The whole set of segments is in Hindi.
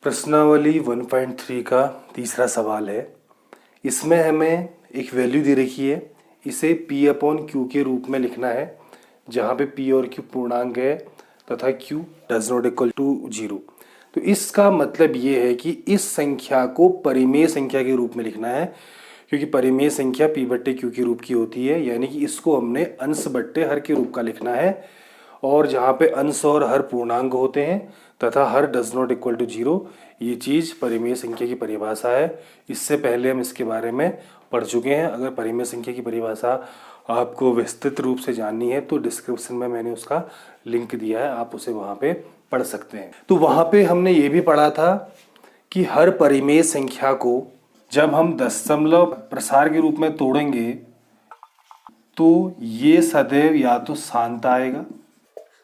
प्रश्नावली 1.3 का तीसरा सवाल है। इसमें हमें एक वैल्यू दे रखी है, इसे P/Q के रूप में लिखना है, जहाँ पे P और Q पूर्णांक है तथा Q does not equal to 0। तो इसका मतलब ये है कि इस संख्या को परिमेय संख्या के रूप में लिखना है, क्योंकि परिमेय संख्या P/Q के रूप की होती है, यानी कि इसको हमने अंश बट्टे हर के रूप का लिखना है। और जहाँ पे अंश और हर पूर्णांक होते हैं तथा हर डज नॉट इक्वल टू 0, ये चीज़ परिमेय संख्या की परिभाषा है। इससे पहले हम इसके बारे में पढ़ चुके हैं। अगर परिमेय संख्या की परिभाषा आपको विस्तृत रूप से जाननी है तो डिस्क्रिप्शन में मैंने उसका लिंक दिया है, आप उसे वहाँ पे पढ़ सकते हैं। तो वहाँ पे हमने ये भी पढ़ा था कि हर परिमेय संख्या को जब हम दशमलव प्रसार के रूप में तोड़ेंगे तो ये सदैव या तो शांत आएगा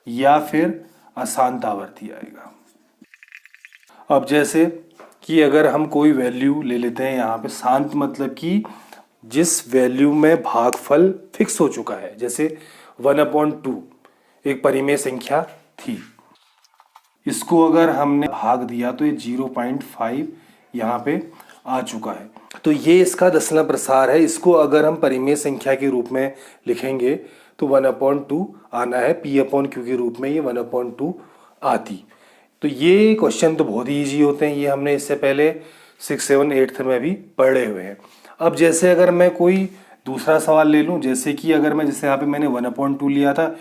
या फिर अशांत आवर्ती आएगा। अब जैसे कि अगर हम कोई वैल्यू ले लेते हैं यहाँ पे, शांत मतलब कि जिस वैल्यू में भागफल फिक्स हो चुका है, जैसे 1/2 एक परिमेय संख्या थी, इसको अगर हमने भाग दिया तो ये 0.5 यहाँ पे आ चुका है, तो ये इसका दशमलव प्रसार है। इसको अगर हम परिमेय संख्या के रूप में लिखेंगे तो 1/2 आना है, P/Q के रूप में ये 1/2 आती। तो ये क्वेश्चन तो बहुत ही ईजी होते हैं, ये हमने इससे पहले 6, 7, 8 में भी पढ़े हुए हैं। अब जैसे अगर मैं कोई दूसरा सवाल ले लूँ, जैसे कि अगर मैं जैसे यहाँ पे मैंने 1/2 लिया था,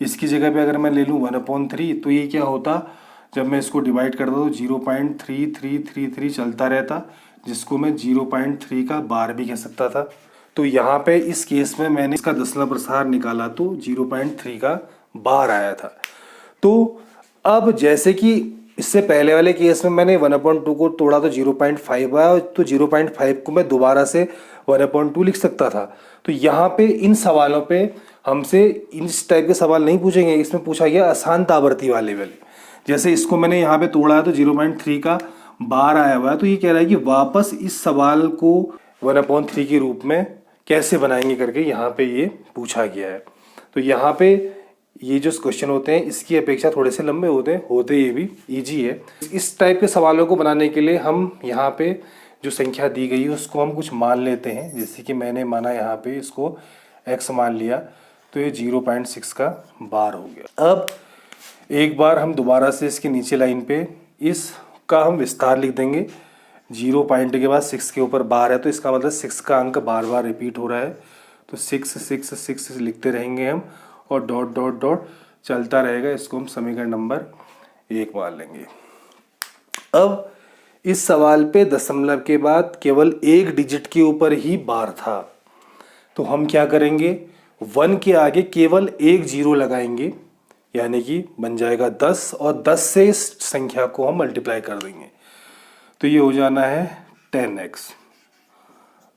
इसकी जगह पे अगर मैं ले लूँ 1/3, तो ये क्या होता, जब मैं इसको डिवाइड करता तो 0.3333 चलता रहता, जिसको मैं 0.3 का बार भी कह सकता था। तो यहाँ पे इस केस में मैंने इसका दशमलव प्रसार निकाला तो 0.3 का बार आया था। तो अब जैसे कि इससे पहले वाले केस में मैंने 1/2 को तोड़ा तो 0.5 आया, तो 0.5 को मैं दोबारा से 1/2 लिख सकता था। तो यहाँ पे इन सवालों पे हमसे इस टाइप के सवाल नहीं पूछेंगे, इसमें पूछा गया अशांत आवर्ती वाले। जैसे इसको मैंने यहाँ पे तोड़ा है तो 0.3 का बार आया हुआ है, तो ये कह रहा है कि वापस इस सवाल को 1/3 के रूप में कैसे बनाएंगे करके यहाँ पे ये पूछा गया है। तो यहाँ पे ये जो क्वेश्चन होते हैं इसकी अपेक्षा थोड़े से लंबे होते ये भी इजी है। इस टाइप के सवालों को बनाने के लिए हम यहाँ पे जो संख्या दी गई है उसको हम कुछ मान लेते हैं। जैसे कि मैंने माना यहाँ पे इसको x मान लिया, तो ये 0.6 का बार हो गया। अब एक बार हम दोबारा से इसके नीचे लाइन पे इसका हम विस्तार लिख देंगे। 0 पॉइंट के बाद 6 के ऊपर बार है, तो इसका मतलब 6 का अंक बार बार रिपीट हो रहा है, तो 6 6 6 लिखते रहेंगे हम, और डॉट डॉट डॉट चलता रहेगा। इसको हम समीकरण नंबर 1 मान लेंगे। अब इस सवाल पे दशमलव के बाद केवल एक डिजिट के ऊपर ही बार था, तो हम क्या करेंगे, 1 के आगे केवल एक 0 लगाएंगे, यानी कि बन जाएगा 10, और 10 से इस संख्या को हम मल्टीप्लाई कर देंगे, तो ये हो जाना है 10x।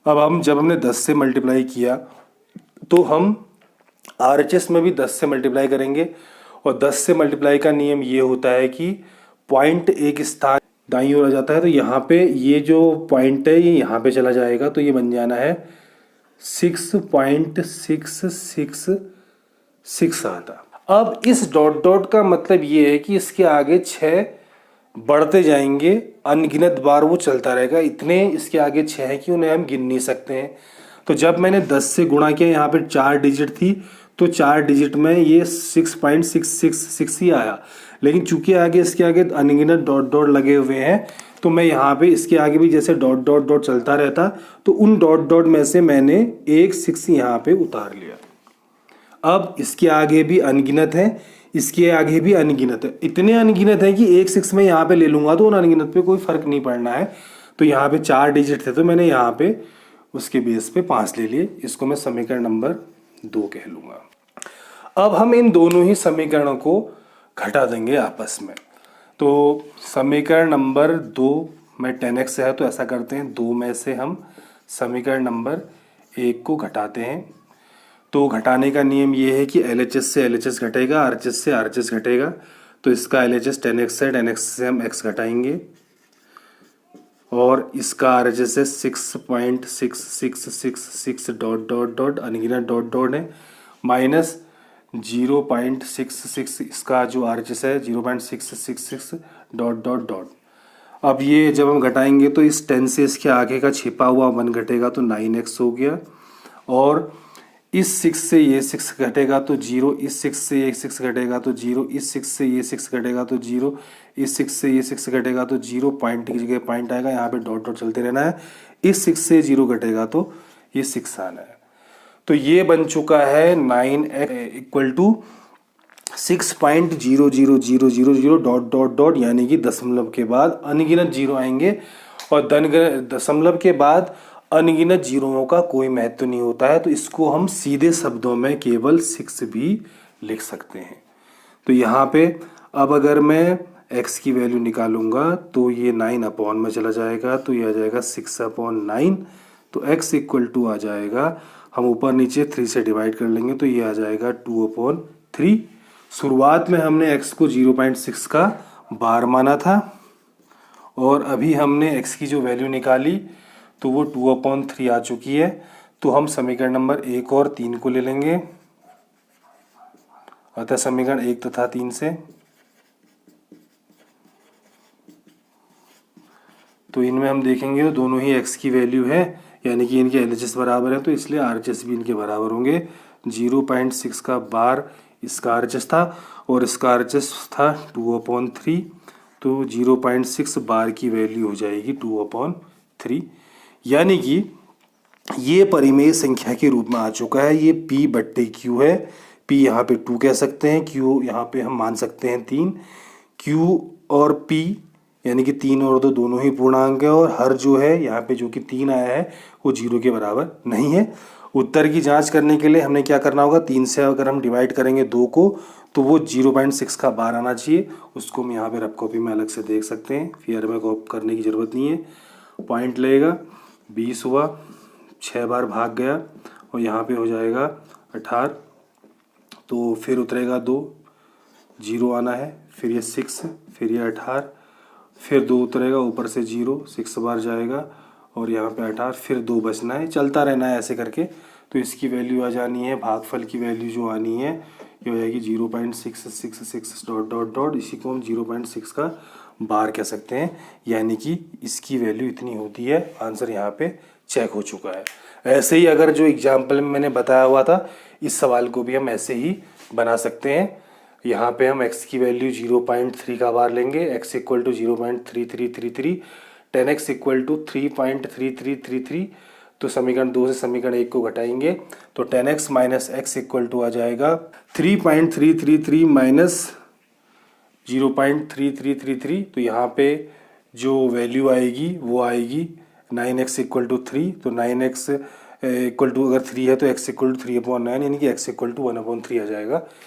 अब जब हमने 10 से मल्टीप्लाई किया तो हम RHS में भी 10 से मल्टीप्लाई करेंगे, और 10 से मल्टीप्लाई का नियम ये होता है कि पॉइंट एक स्थान दाईं ओर आ जाता है, तो यहाँ पे ये जो पॉइंट है ये यहाँ पे चला जाएगा, तो ये बन जाना है 6.666 आता। अब इस डॉट डॉट का मतलब ये है कि इसके आगे 6 बढ़ते जाएंगे, अनगिनत बार वो चलता रहेगा। इतने इसके आगे 6 हैं कि उन्हें हम गिन नहीं सकते हैं। तो जब मैंने 10 से गुणा किया, यहाँ पे 4 डिजिट थी, तो 4 डिजिट में ये 6.666 ही आया, लेकिन चूंकि आगे इसके आगे अनगिनत डॉट डॉट लगे हुए हैं, तो मैं यहाँ पे इसके आगे भी जैसे डॉट डॉट डॉट चलता रहता, तो उन डॉट डॉट में से मैंने एक 6 यहाँ पे उतार लिया। अब इसके आगे भी अनगिनत है, इसके आगे भी अनगिनत है, इतने अनगिनत है कि एक 6 में यहाँ पे ले लूंगा तो उन अनगिनत पे कोई फर्क नहीं पड़ना है। तो यहाँ पे 4 डिजिट थे, तो मैंने यहाँ पे उसके बेस पे 5 ले लिए, इसको मैं समीकरण नंबर 2 कह लूंगा। अब हम इन दोनों ही समीकरणों को घटा देंगे आपस में। तो समीकरण नंबर 2 में 10x है, तो ऐसा करते हैं 2 में से हम समीकरण नंबर 1 को घटाते हैं। तो घटाने का नियम ये है कि LHS से LHS घटेगा, RHS से RHS घटेगा, तो इसका LHS 10x है, 10x से हम x घटाएंगे, और इसका RHS है 6.6666 डॉट डॉट डॉट अनगिनत डॉट डॉट है, माइनस 0.66 इसका जो RHS है 0.666 डॉट डॉट डॉट। अब ये जब हम घटाएंगे तो इस 10 से इसके आगे का छिपा हुआ 1 घटेगा तो 9x हो गया, और इस 6 से ये 6 घटेगा तो 0, इस 6 से ये 6 घटेगा तो 0, इस 6 से ये 6 घटेगा तो 0, इस 6 से ये 6 घटेगा तो 0, पॉइंट की जगह पॉइंट आएगा, यहाँ पे डॉट डॉट चलते रहना है, इस 6 से 0 घटेगा तो ये 6 आना है। तो ये बन चुका है 9x equal to 6.0000 dot dot dot, यानी कि दशमलव के बाद अनगिनत जीरो आएंगे, और दशमलव के बाद अनगिनत जीरोओं का कोई महत्व नहीं होता है, तो इसको हम सीधे शब्दों में केवल 6 भी लिख सकते हैं। तो यहाँ पे अब अगर मैं x की वैल्यू निकालूंगा तो ये 9 अपॉन में चला जाएगा, तो ये आ जाएगा 6/9, तो x इक्वल टू आ जाएगा, हम ऊपर नीचे 3 से डिवाइड कर लेंगे तो ये आ जाएगा 2/3। शुरुआत में हमने x को 0.6 का बार माना था, और अभी हमने x की जो वैल्यू निकाली तो वो 2/3 आ चुकी है। तो हम समीकरण नंबर 1 और 3 को ले लेंगे, अतः समीकरण 1 तथा 3 से, तो इनमें हम देखेंगे तो दोनों ही x की वैल्यू है, यानी कि इनके LHS बराबर है, तो इसलिए RHS भी इनके बराबर होंगे। 0.6 का बार इसका RHS था और इसका RHS था 2/3, तो 0.6 बार की वैल्यू हो जाएगी 2/3, यानी कि ये परिमेय संख्या के रूप में आ चुका है। ये P/Q है, P यहाँ पे 2 कह सकते हैं, Q यहाँ पे हम मान सकते हैं 3, Q और P यानी कि 3 और 2 दोनों ही पूर्णांक है, और हर जो है यहाँ पे जो कि 3 आया है वो 0 के बराबर नहीं है। उत्तर की जांच करने के लिए हमने क्या करना होगा, 3 से अगर हम डिवाइड करेंगे 2 को तो वो 0.6 का बार आना चाहिए, उसको हम यहाँ पे रफ कॉपी में अलग से देख सकते हैं, फिर में कॉपी करने की ज़रूरत नहीं है। पॉइंट लगेगा 20 हुआ, 6 बार भाग गया, और यहाँ पे हो जाएगा 18, तो फिर उतरेगा 2, 0 आना है, फिर ये 6, फिर ये 18, फिर 2 उतरेगा, ऊपर से 0, 6 बार जाएगा, और यहाँ पे 18, फिर 2 बचना है, चलता रहना है ऐसे करके। तो इसकी वैल्यू आ जानी है, भागफल की वैल्यू जो आनी है ये हो जाएगी 0.666 डॉट डॉट डॉट, इसी को हम 0.6 का बार कह सकते हैं, यानी कि इसकी वैल्यू इतनी होती है। आंसर यहाँ पे चेक हो चुका है। ऐसे ही अगर जो एग्जाम्पल में मैंने बताया हुआ था, इस सवाल को भी हम ऐसे ही बना सकते हैं। यहाँ पे हम x की वैल्यू 0.3 का बार लेंगे, x equal to 0.3333, 10x equal to 3.3333, तो समीकरण 2 से समीकरण 1 को घटाएंगे तो 10x minus x equal to आ जाएगा 3.333 माइनस 0.3333, तो यहाँ पे जो वैल्यू आएगी वो आएगी 9x इक्वल टू 3, तो 9x इक्वल टू अगर 3 है तो x इक्वल टू 3/9, यानी कि x इक्वल टू 1/3 आ जाएगा।